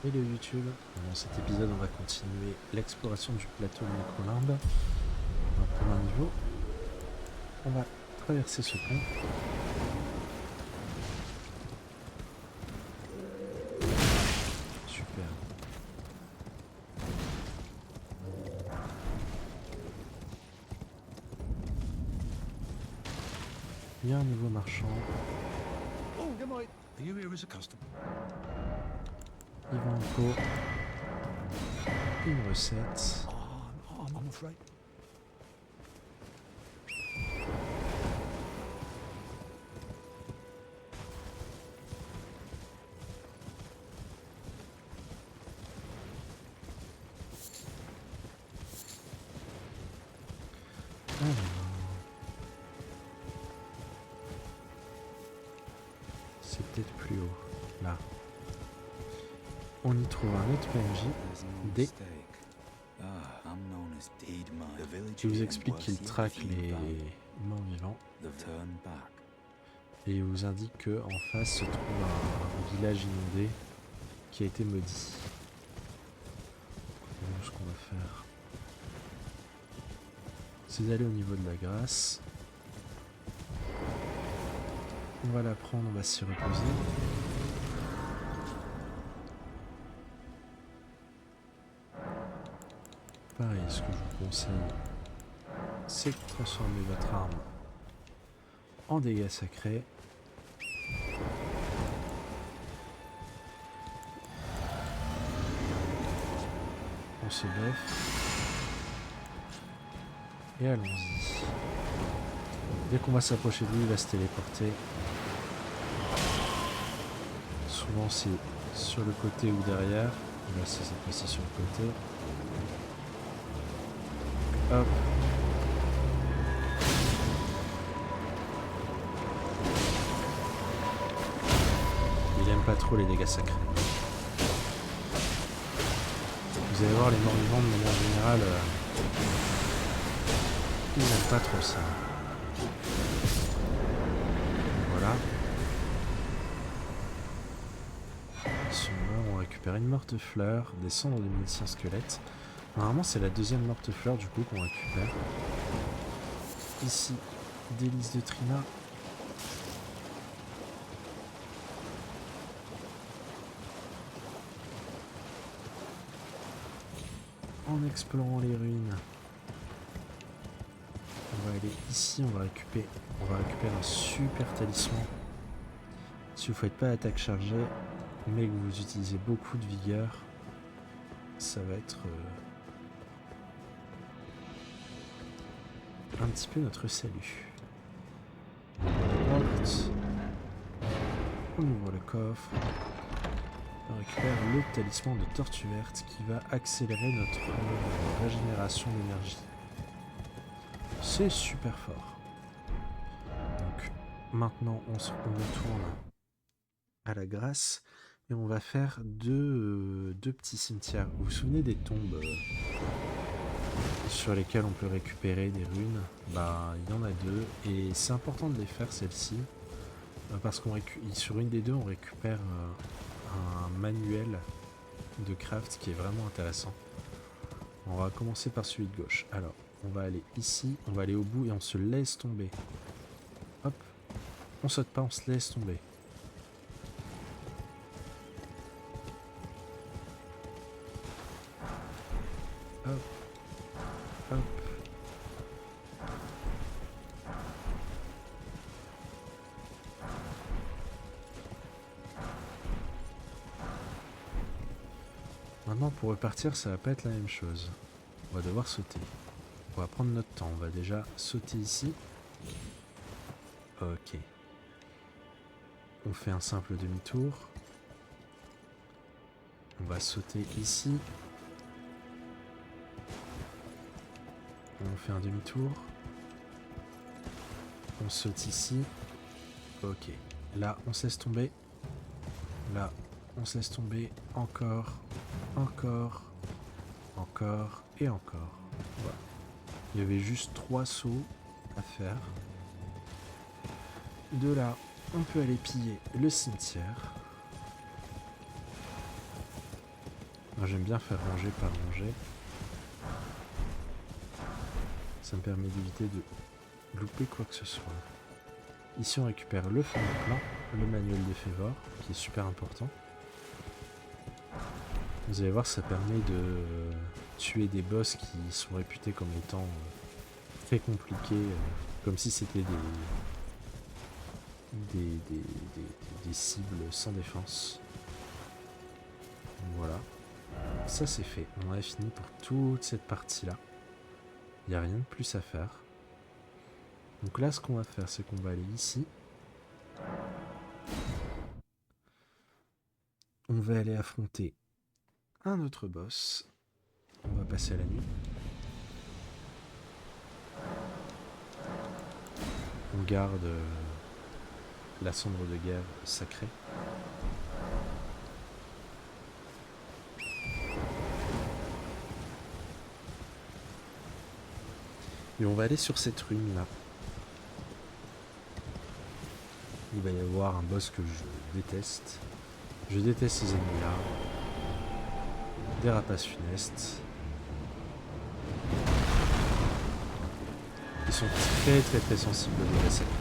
Hello YouTube, dans cet épisode on va continuer l'exploration du plateau de Microlimbe. On va prendre un niveau, on va traverser ce pont. Super. Il y a un niveau marchand. Il vend un pot. Une recette. Alors. C'est peut-être plus haut. Là. On y trouve un autre PNJ. D. Qui vous explique qu'il traque les morts vivants. Et il vous indique qu'en face se trouve un village inondé qui a été maudit. Donc, ce qu'on va faire, c'est d'aller au niveau de la grâce. On va la prendre, on va s'y reposer. Pareil, ce que je vous conseille, c'est de transformer votre arme en dégâts sacrés. On se buff. Et allons-y. Dès qu'on va s'approcher de lui, il va se téléporter. Souvent c'est sur le côté ou derrière. Là c'est cette fois-ci sur le côté. Hop. Il aime pas trop les dégâts sacrés. Vous allez voir, les morts vivants de manière générale, ils n'aiment pas trop ça. Voilà. Ici on récupère une morte fleur, des cendres de musiciens squelettes. Normalement c'est la deuxième morte fleur du coup qu'on récupère. Ici, délice de Trina. En explorant les ruines, on va aller ici, on va récupérer un super talisman. Si vous ne faites pas attaque chargée, mais que vous utilisez beaucoup de vigueur, ça va être un petit peu notre salut. On ouvre la porte, on ouvre le coffre, on récupère le talisman de tortue verte qui va accélérer notre régénération d'énergie. C'est super fort. Donc maintenant on retourne à la grâce et on va faire deux petits cimetières. Vous vous souvenez des tombes sur lesquelles on peut récupérer des runes? Bah il y en a deux et c'est important de les faire celles-ci parce qu'on sur une des deux on récupère un manuel de craft qui est vraiment intéressant. On va commencer par celui de gauche. Alors on va aller ici, on va aller au bout et on se laisse tomber. Hop, on saute pas, on se laisse tomber. Hop, hop. Maintenant pour repartir ça va pas être la même chose. On va devoir sauter. On va prendre notre temps. On va déjà sauter ici. Ok. On fait un simple demi-tour. On va sauter ici. On fait un demi-tour. On saute ici. Ok. Là, on se laisse tomber. Là, on se laisse tomber. Encore. Encore. Encore. Et encore. Voilà. Il y avait juste 3 sauts à faire. De là, on peut aller piller le cimetière. Moi j'aime bien faire rangée par rangée. Ça me permet d'éviter de louper quoi que ce soit. Ici on récupère le fond de plan, le manuel des Févor, qui est super important. Vous allez voir, ça permet de tuer des boss qui sont réputés comme étant très compliqués, comme si c'était des cibles sans défense. Voilà, ça c'est fait. On a fini pour toute cette partie-là. Il n'y a rien de plus à faire. Donc là, ce qu'on va faire, c'est qu'on va aller ici. On va aller affronter un autre boss. On va passer à la nuit. On garde la cendre de guerre sacrée. Et on va aller sur cette rune là. Il va y avoir un boss que je déteste. Je déteste ces ennemis là. Des rapaces funestes. Ils sont très sensibles aux dégâts sacrés.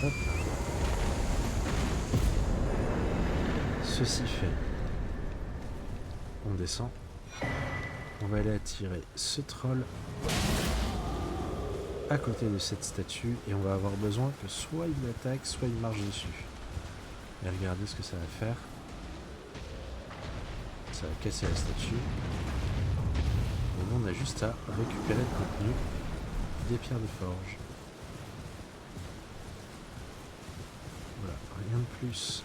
Hop là. Ceci fait. On descend. On va aller attirer ce troll à côté de cette statue et on va avoir besoin que soit il attaque, soit il marche dessus. Et regardez ce que ça va faire. Ça va casser la statue. Et nous on a juste à récupérer le contenu des pierres de forge. Voilà, rien de plus.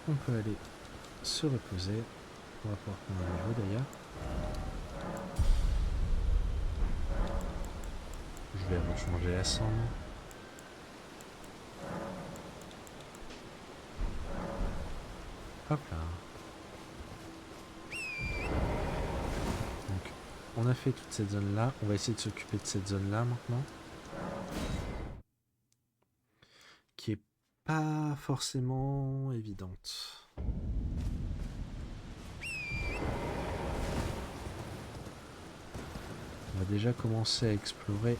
On peut aller se reposer. On va pouvoir prendre un niveau d'ailleurs. Je vais rechanger la cendre. Hop là. Donc, on a fait toute cette zone là. On va essayer de s'occuper de cette zone là maintenant. Qui est pas forcément évidente. On va déjà commencer à explorer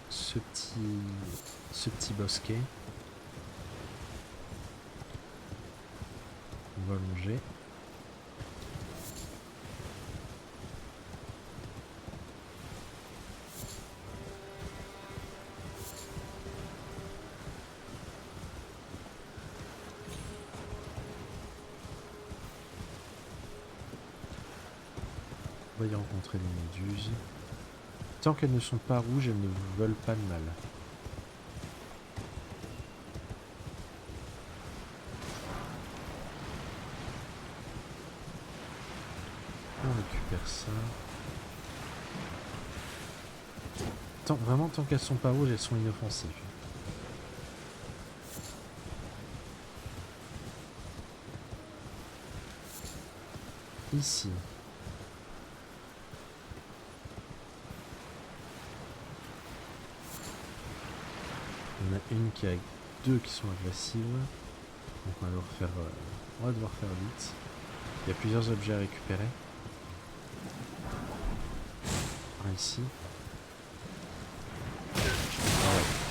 ce petit bosquet. On va longer. On va y rencontrer des méduses. Tant qu'elles ne sont pas rouges, elles ne vous veulent pas de mal. On récupère ça. Vraiment, tant qu'elles sont pas rouges, elles sont inoffensives. Ici. On a une qui a deux qui sont agressives. Donc on va devoir faire vite. Il y a plusieurs objets à récupérer. Un ici.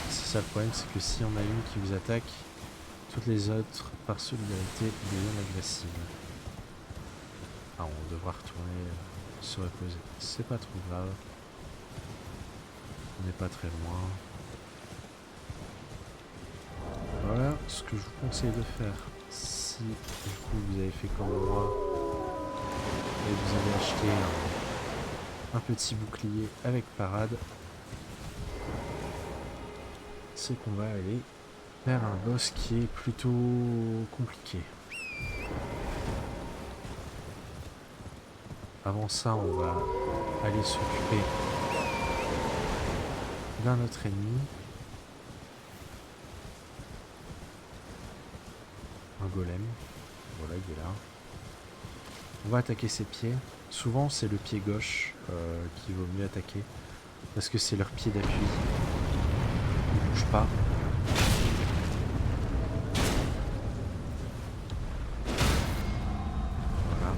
C'est ça le problème, c'est que si on a une qui vous attaque, toutes les autres, par solidarité, deviennent agressives. Ah, on devra retourner se reposer. C'est pas trop grave. On n'est pas très loin. Voilà ce que je vous conseille de faire. Si du coup vous avez fait comme moi et vous avez acheté un petit bouclier avec parade, c'est qu'on va aller vers un boss qui est plutôt compliqué. Avant ça, on va aller s'occuper d'un autre ennemi. un golem. Voilà, il est là. On va attaquer ses pieds. Souvent, c'est le pied gauche qu'il vaut mieux attaquer. Parce que c'est leur pied d'appui. Ils ne bougent pas. Voilà.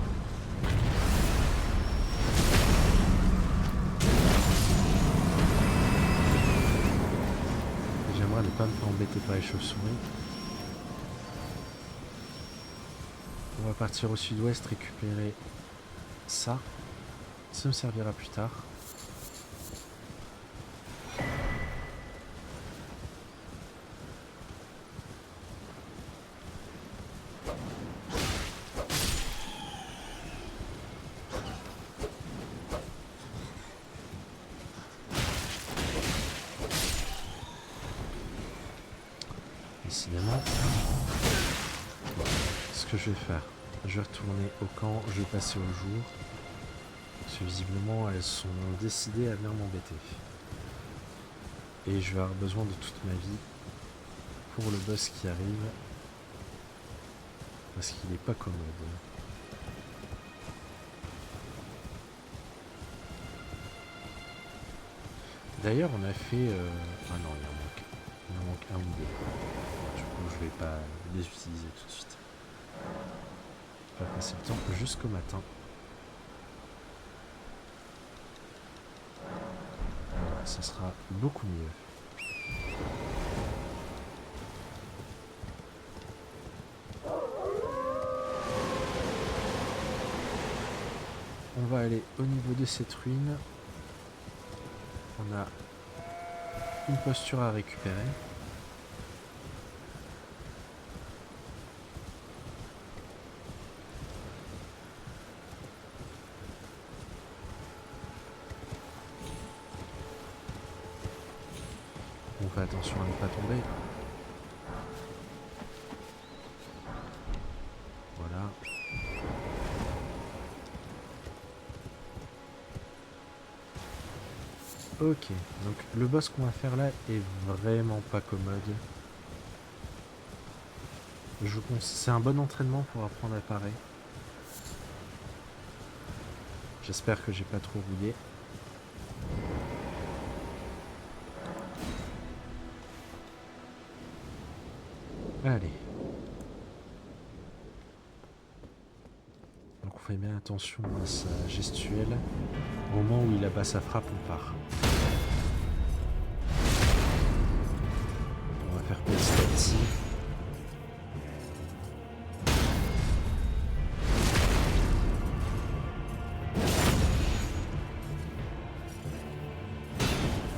J'aimerais ne pas me faire embêter par les chauves-souris. On va partir au sud-ouest récupérer ça. Ça me servira plus tard. Décidément. Bon, ce que je vais faire, je vais retourner au camp, je vais passer au jour. Parce que visiblement elles sont décidées à venir m'embêter. Et je vais avoir besoin de toute ma vie pour le boss qui arrive. Parce qu'il n'est pas commode. D'ailleurs on a fait... Ah non, il en manque un ou deux. Du coup je vais pas les utiliser tout de suite. Je vais passer le temps jusqu'au matin. Voilà, ça sera beaucoup mieux. On va aller au niveau de cette ruine. On a une posture à récupérer. On fait attention à ne pas tomber. Voilà. Ok, donc le boss qu'on va faire là est vraiment pas commode. C'est un bon entraînement pour apprendre à parer. J'espère que j'ai pas trop rouillé. Allez. Donc on fait bien attention à sa gestuelle. Au moment où il abat sa frappe, on part. On va faire petit à petit.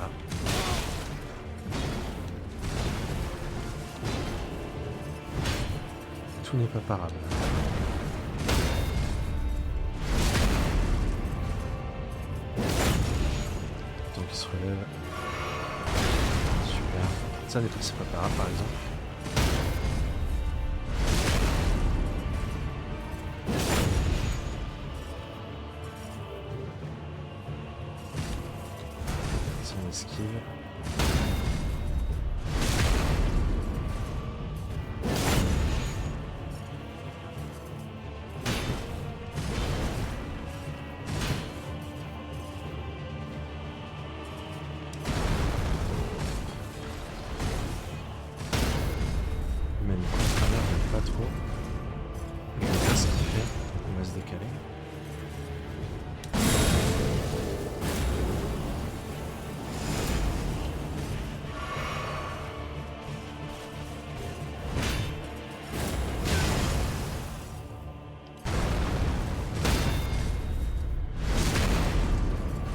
Ah. Tout n'est pas parable. Donc il se relève. Super. Ça c'est pas parable par exemple. Si on esquive. Même le contraire, j'aime pas trop. Je vais voir ce qu'il fait. On va se décaler.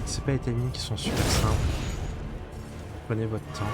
C'est pas les timings qui sont super simples. Prenez votre temps.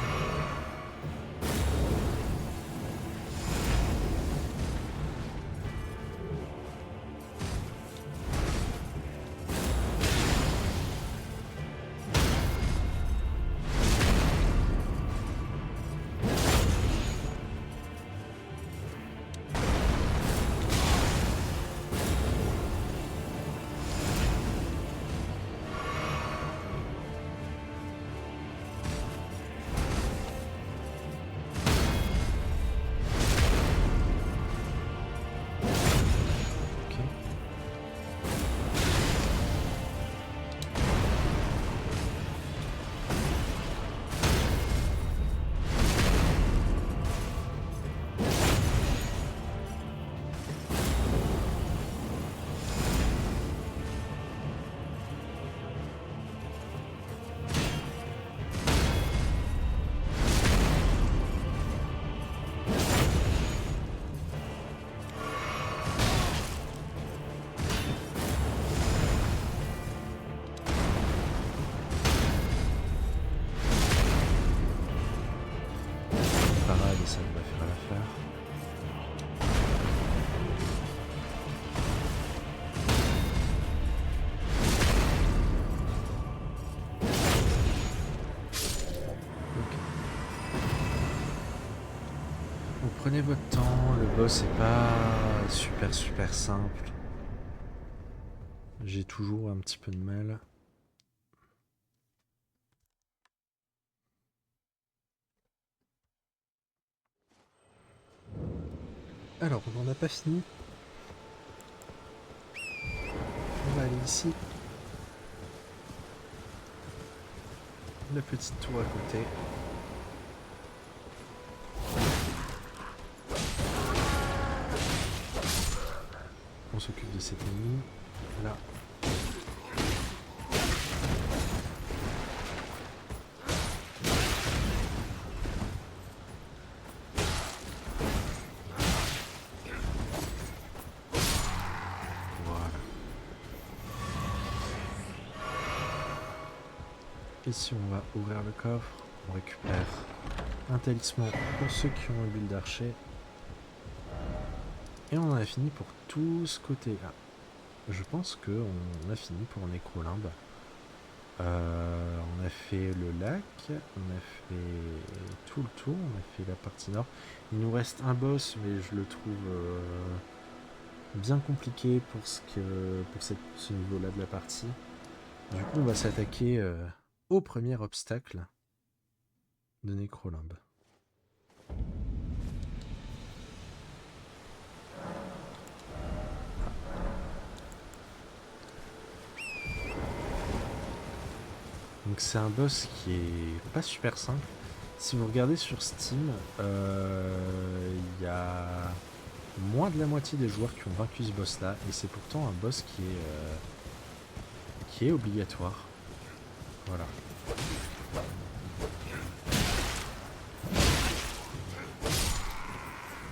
parade et ça devrait faire l'affaire. Donc prenez votre temps, le boss est pas super simple. J'ai toujours un petit peu de mal. Alors, on n'en a pas fini. On va aller ici. La petite tour à côté. On s'occupe de cet ennemi. Là. Ici on va ouvrir le coffre, on récupère un talisman pour ceux qui ont un build d'archer. Et on en a fini pour tout ce côté-là. Je pense qu'on a fini pour Nécrolimbe. On a fait le lac, on a fait tout le tour, on a fait la partie nord. Il nous reste un boss, mais je le trouve bien compliqué pour ce niveau-là de la partie. Du coup, on va s'attaquer au premier obstacle de Nécrolimbe. Donc c'est un boss qui est pas super simple. Si vous regardez sur Steam, il y a moins de la moitié des joueurs qui ont vaincu ce boss là, et c'est pourtant un boss qui est obligatoire. Voilà.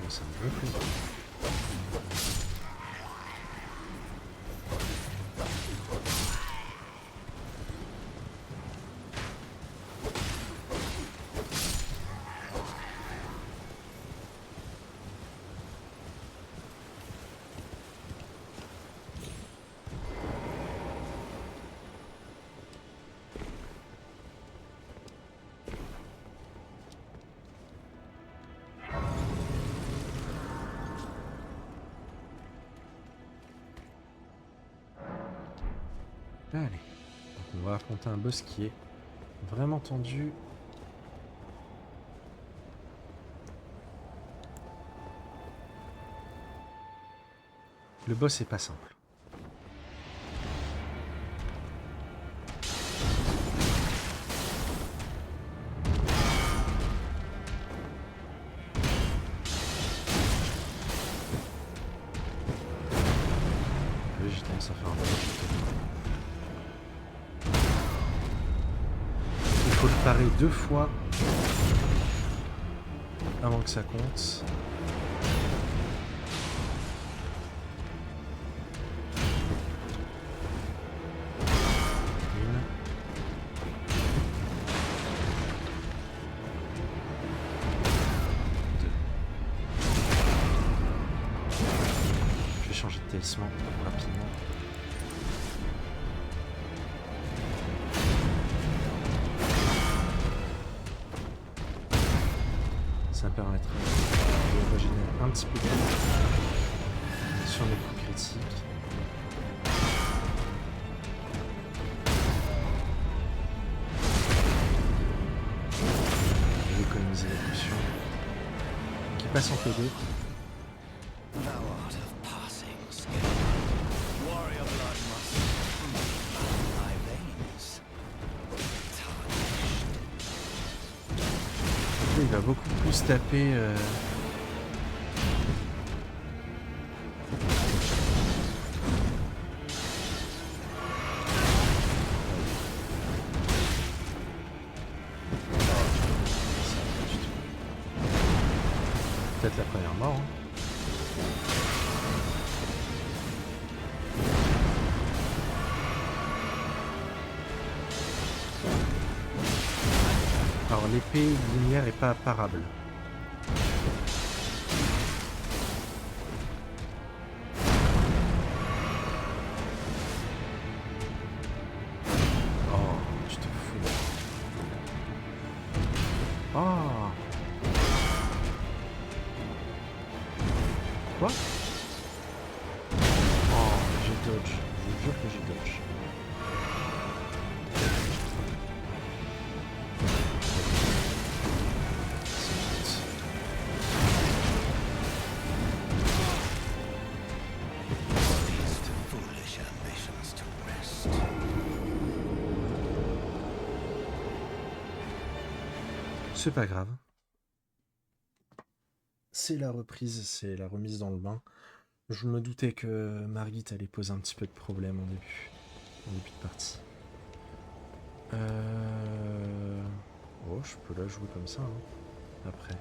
Bon, ça me fait plaisir. Allez, donc on va affronter un boss qui est vraiment tendu. Le boss est pas simple. J'ai tendance à faire un peu. Il faut le parer 2 fois avant que ça compte. Changer de talisman rapidement. Ça permettra de régénérer un petit peu sur les coups critiques. Je vais économiser la potion qui passe en P2. Il va beaucoup plus taper peut-être la première mort. Hein. Alors l'épée lumière est pas parable. Quoi? Oh, j'ai dodge. Je vous jure que j'ai dodge. C'est pas grave. C'est la reprise, c'est la remise dans le bain. Je me doutais que Margit allait poser un petit peu de problème en début de partie. Oh, je peux la jouer comme ça, hein. Après.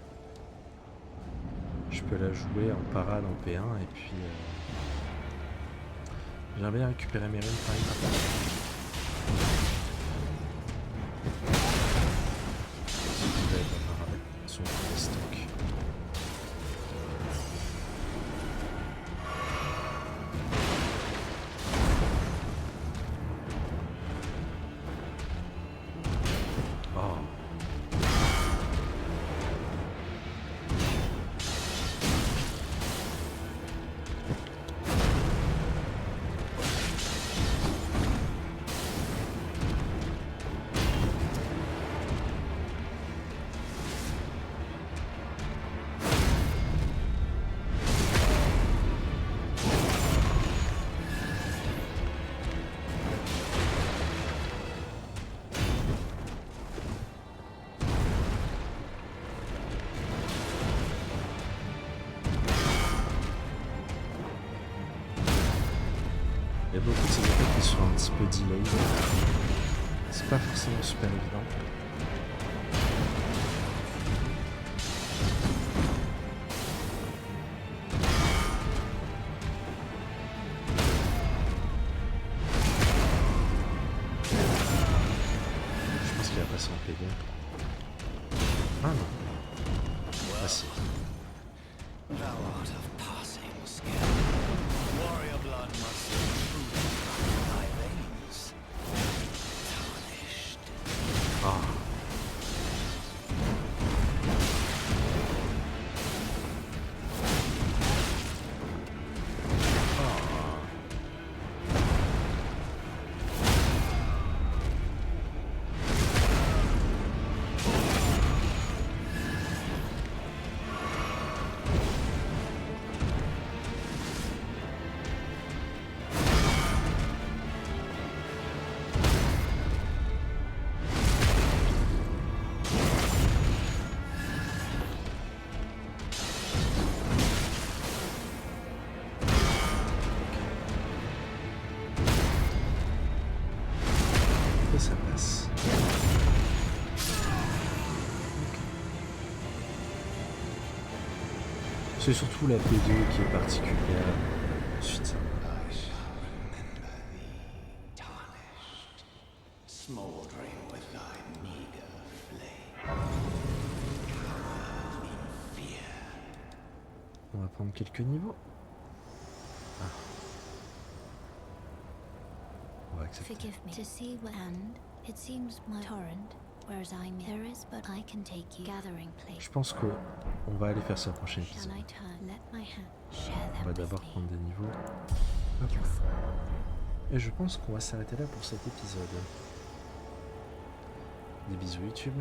Je peux la jouer en parade en P1 et puis... J'aimerais bien récupérer mes runes par exemple. Son stock. Il y a beaucoup de ces attaques qui sont un petit peu delayed. C'est pas forcément super évident. Je pense qu'il va passer en PD. Ah non. Ah si. Ça passe. C'est surtout la P2 qui est particulière. Ensuite, ça va. On va prendre quelques niveaux. Ah. On va accepter. Forgive me to see and it seems my torrent, whereas I'm there is but I can take you gathering place. Je pense que on va aller faire ça prochain épisode. On va d'abord prendre des niveaux. Hop. Et je pense qu'on va s'arrêter là pour cet épisode. Des bisous YouTube.